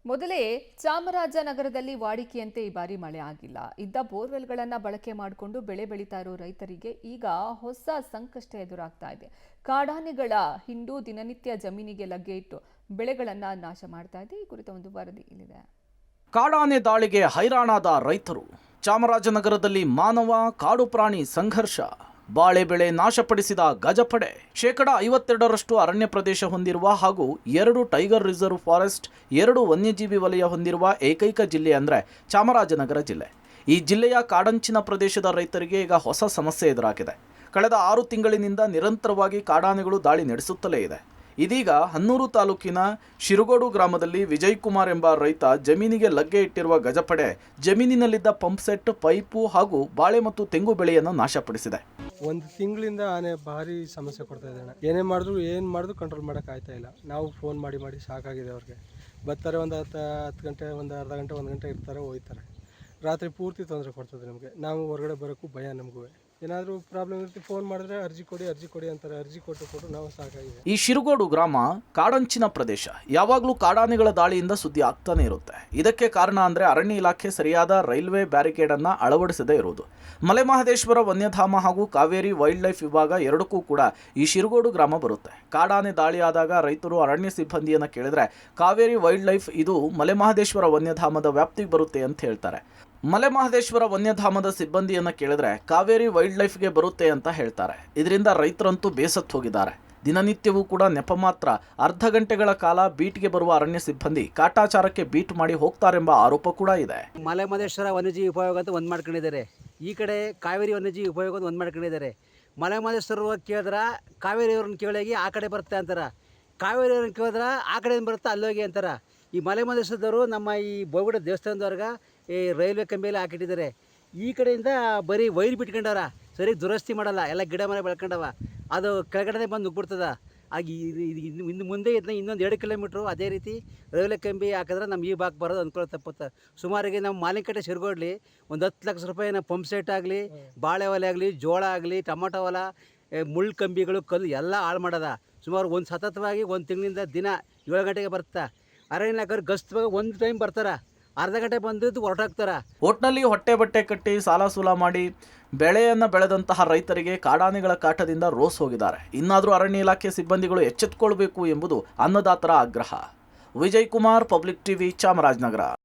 ಮೊದಲೇ ಚಾಮರಾಜನಗರದಲ್ಲಿ ವಾಡಿಕೆಯಂತೆ ಈ ಬಾರಿ ಮಳೆ ಆಗಿಲ್ಲ. ಇದ್ದ ಬೋರ್ವೆಲ್ಗಳನ್ನು ಬಳಕೆ ಮಾಡಿಕೊಂಡು ಬೆಳೆ ಬೆಳೀತಾ ಇರೋ ರೈತರಿಗೆ ಈಗ ಹೊಸ ಸಂಕಷ್ಟ ಎದುರಾಗ್ತಾ ಇದೆ. ಕಾಡಾನೆಗಳ ಹಿಂಡು ದಿನನಿತ್ಯ ಜಮೀನಿಗೆ ಲಗ್ಗೆ ಇಟ್ಟು ಬೆಳೆಗಳನ್ನು ನಾಶ ಮಾಡ್ತಾ ಇದೆ. ಈ ಕುರಿತ ಒಂದು ವರದಿ ಇಲ್ಲಿದೆ. ಕಾಡಾನೆ ದಾಳಿಗೆ ಹೈರಾಣಾದ ರೈತರು. ಚಾಮರಾಜನಗರದಲ್ಲಿ ಮಾನವ ಕಾಡು ಪ್ರಾಣಿ ಸಂಘರ್ಷ. ಬಾಳೆ ಬೆಳೆ ನಾಶಪಡಿಸಿದ ಗಜಪಡೆ. 52% ಅರಣ್ಯ ಪ್ರದೇಶ ಹೊಂದಿರುವ ಹಾಗೂ 2 ಟೈಗರ್ ರಿಸರ್ವ್ ಫಾರೆಸ್ಟ್, 2 ವನ್ಯಜೀವಿ ವಲಯ ಹೊಂದಿರುವ ಏಕೈಕ ಜಿಲ್ಲೆ ಅಂದರೆ ಚಾಮರಾಜನಗರ ಜಿಲ್ಲೆ. ಈ ಜಿಲ್ಲೆಯ ಕಾಡಂಚಿನ ಪ್ರದೇಶದ ರೈತರಿಗೆ ಈಗ ಹೊಸ ಸಮಸ್ಯೆ ಎದುರಾಗಿದೆ. ಕಳೆದ 6 ತಿಂಗಳಿನಿಂದ ನಿರಂತರವಾಗಿ ಕಾಡಾನೆಗಳು ದಾಳಿ ನಡೆಸುತ್ತಲೇ ಇದೆ. ಇದೀಗ ಹನ್ನೂರು ತಾಲೂಕಿನ ಶಿರುಗೋಡು ಗ್ರಾಮದಲ್ಲಿ ವಿಜಯ್ ಕುಮಾರ್ ಎಂಬ ರೈತ ಜಮೀನಿಗೆ ಲಗ್ಗೆ ಇಟ್ಟಿರುವ ಗಜಪಡೆ ಜಮೀನಿನಲ್ಲಿದ್ದ ಪಂಪ್ ಸೆಟ್, ಪೈಪು ಹಾಗೂ ಬಾಳೆ ಮತ್ತು ತೆಂಗು ಬೆಳೆಯನ್ನು ನಾಶಪಡಿಸಿದೆ. ಒಂದು ತಿಂಗಳಿಂದ ಆನೆ ಭಾರಿ ಸಮಸ್ಯೆ ಕೊಡ್ತಾ ಇದ್ದಾನೆ. ಏನೇ ಮಾಡಿದ್ರು ಕಂಟ್ರೋಲ್ ಮಾಡೋಕೆ ಆಯ್ತಾ ಇಲ್ಲ. ನಾವು ಫೋನ್ ಮಾಡಿ ಸಾಕಾಗಿದೆ. ಅವ್ರಿಗೆ ಬರ್ತಾರೆ, ಒಂದು 10 ಗಂಟೆ, ಒಂದು ಅರ್ಧ ಗಂಟೆ, 1 ಗಂಟೆ ಇರ್ತಾರೆ, ಹೋಗ್ತಾರೆ. ರಾತ್ರಿ ಪೂರ್ತಿ ತೊಂದರೆ ಕೊಡ್ತದೆ ನಮಗೆ. ನಾವು ಹೊರಗಡೆ ಬರೋಕ್ಕೂ ಭಯ. ನಮಗೂ ಏನಾದರೂ ಪ್ರಾಬ್ಲಮ್ ಇರುತ್ತೆ, ಫೋನ್ ಮಾಡಿದ್ರೆ ಅರ್ಜಿ ಕೊಡಿ ಅಂತಾರೆ. ಅರ್ಜಿ ಕೊಟ್ಟು ನಾವು ಸಾಕಾಗಿದೆ. ಈ ಶಿರುಗೋಡು ಗ್ರಾಮ ಕಾಡಂಚಿನ ಪ್ರದೇಶ. ಯಾವಾಗಲೂ ಕಾಡಾನೆಗಳ ದಾಳಿಯಿಂದ ಸುದ್ದಿ ಆಗ್ತಾನೆ ಇರುತ್ತೆ. ಇದಕ್ಕೆ ಕಾರಣ ಅಂದರೆ ಅರಣ್ಯ ಇಲಾಖೆ ಸರಿಯಾದ ರೈಲ್ವೆ ಬ್ಯಾರಿಕೇಡ್ ಅನ್ನು ಅಳವಡಿಸದೇ ಇರುವುದು. ಮಲೆಮಹದೇಶ್ವರ ವನ್ಯಧಾಮ ಹಾಗೂ ಕಾವೇರಿ ವೈಲ್ಡ್ ಲೈಫ್ ವಿಭಾಗ ಎರಡಕ್ಕೂ ಕೂಡ ಈ ಶಿರುಗೋಡು ಗ್ರಾಮ ಬರುತ್ತೆ. ಕಾಡಾನೆ ದಾಳಿಯಾದಾಗ ರೈತರು ಅರಣ್ಯ ಸಿಬ್ಬಂದಿಯನ್ನು ಕೇಳಿದ್ರೆ ಕಾವೇರಿ ವೈಲ್ಡ್ ಲೈಫ್ ಇದು ಮಲೆಮಹದೇಶ್ವರ ವನ್ಯಧಾಮದ ವ್ಯಾಪ್ತಿಗೆ ಬರುತ್ತೆ ಅಂತ ಹೇಳ್ತಾರೆ. ಮಲೆಮಹದೇಶ್ವರ ವನ್ಯಧಾಮದ ಸಿಬ್ಬಂದಿಯನ್ನು ಕೇಳಿದ್ರೆ ಕಾವೇರಿ ವೈಲ್ಡ್ ಲೈಫ್ಗೆ ಬರುತ್ತೆ ಅಂತ ಹೇಳ್ತಾರೆ. ಇದರಿಂದ ರೈತರಂತೂ ಬೇಸತ್ತು ಹೋಗಿದ್ದಾರೆ. ದಿನನಿತ್ಯವೂ ಕೂಡ ನೆಪ ಮಾತ್ರ ಅರ್ಧ ಗಂಟೆಗಳ ಕಾಲ ಬೀಟ್ಗೆ ಬರುವ ಅರಣ್ಯ ಸಿಬ್ಬಂದಿ ಕಾಟಾಚಾರಕ್ಕೆ ಬೀಟ್ ಮಾಡಿ ಹೋಗ್ತಾರೆಂಬ ಆರೋಪ ಕೂಡ ಇದೆ. ಮಲೆಮಹದೇಶ್ವರ ವನ್ಯಜೀವಿ ಉಪಯೋಗ ಅಂತ ಒಂದು ಮಾಡ್ಕೊಂಡಿದ್ದಾರೆ. ಈ ಕಡೆ ಕಾವೇರಿ ವನ್ಯಜೀವಿ ಉಪಯೋಗ ಅಂತ ಒಂದು ಮಾಡ್ಕೊಂಡಿದ್ದಾರೆ. ಮಲೆಮಹದೇಶ್ವರ ಕೇಳಿದ್ರೆ ಕಾವೇರಿಯವ್ರನ್ನ ಕೇಳೋಗಿ ಆ ಕಡೆ ಬರುತ್ತೆ ಅಂತಾರೆ. ಕಾವೇರಿಯವ್ರನ್ನ ಕೇಳಿದ್ರೆ ಆ ಕಡೆಯಿಂದ ಬರುತ್ತೆ ಅಲ್ಲೋಗಿ ಅಂತಾರೆ. ಈ ಮಲೆಮಹದೇಶ್ವರದವರು ನಮ್ಮ ಈ ಬೋಗುಡ ದೇವಸ್ಥಾನದವ್ರಿಗೆ ಈ ರೈಲ್ವೆ ಕಂಬಿಯಲ್ಲಿ ಹಾಕಿಟ್ಟಿದ್ದಾರೆ. ಈ ಕಡೆಯಿಂದ ಬರೀ ವೈರ್ ಬಿಟ್ಕೊಂಡವ್ರ, ಸರಿ ದುರಸ್ತಿ ಮಾಡಲ್ಲ, ಎಲ್ಲ ಗಿಡ ಮನೆ ಬೆಳ್ಕೊಂಡವ. ಅದು ಕೆಳಗಡೆ ಬಂದು ನುಗ್ಬಿಡ್ತದ. ಆಗಿ ಇನ್ನು ಮುಂದೆ ಇನ್ನೊಂದು 2 ಕಿಲೋಮೀಟ್ರು ಅದೇ ರೀತಿ ರೈಲ್ವೆ ಕಂಬಿ ಹಾಕಿದ್ರೆ ನಮ್ಮ ಈ ಭಾಗ ಬರೋದು ಅನುಕೂಲ ತಪ್ಪುತ್ತೆ. ಸುಮಾರಿಗೆ ನಮ್ಮ ಮಾಲಿನಕಟ್ಟೆ ಶಿರ್ಗೋಡ್ಲಿ ಒಂದು 10 ಲಕ್ಷ ರೂಪಾಯಿನ ಪಂಪ್ ಸೆಟ್ ಆಗಲಿ, ಬಾಳೆ ಹೊಲ ಆಗಲಿ, ಜೋಳ ಆಗಲಿ, ಟೊಮೊಟೊ ಹೊಲ, ಮುಳ್ಳು ಕಂಬಿಗಳು, ಕಲ್ಲು ಎಲ್ಲ ಹಾಳು ಮಾಡೋದ. ಸುಮಾರು ಒಂದು ಸತತವಾಗಿ 1 ತಿಂಗಳಿಂದ ದಿನ 7 ಗಂಟೆಗೆ ಬರ್ತಾ ಅರಣ್ಯ ಇಲಾಖೆಯವ್ರು ಗಸ್ತು ಒಂದು ಟೈಮ್ ಬರ್ತಾರೆ, ಅರ್ಧ ಗಂಟೆ ಬಂದಿದ್ದು ಹೊರಟಾಗ್ತಾರೆ. ಒಟ್ನಲ್ಲಿ ಹೊಟ್ಟೆ ಬಟ್ಟೆ ಕಟ್ಟಿ ಸಾಲ ಸೂಲ ಮಾಡಿ ಬೆಳೆಯನ್ನು ಬೆಳೆದಂತಹ ರೈತರಿಗೆ ಕಾಡಾನೆಗಳ ಕಾಟದಿಂದ ರೋಸ್ ಹೋಗಿದ್ದಾರೆ. ಇನ್ನಾದರೂ ಅರಣ್ಯ ಇಲಾಖೆ ಸಿಬ್ಬಂದಿಗಳು ಎಚ್ಚೆತ್ತುಕೊಳ್ಬೇಕು ಎಂಬುದು ಅನ್ನದಾತರ ಆಗ್ರಹ. Vijay Kumar, public TV, Chamarajanagar.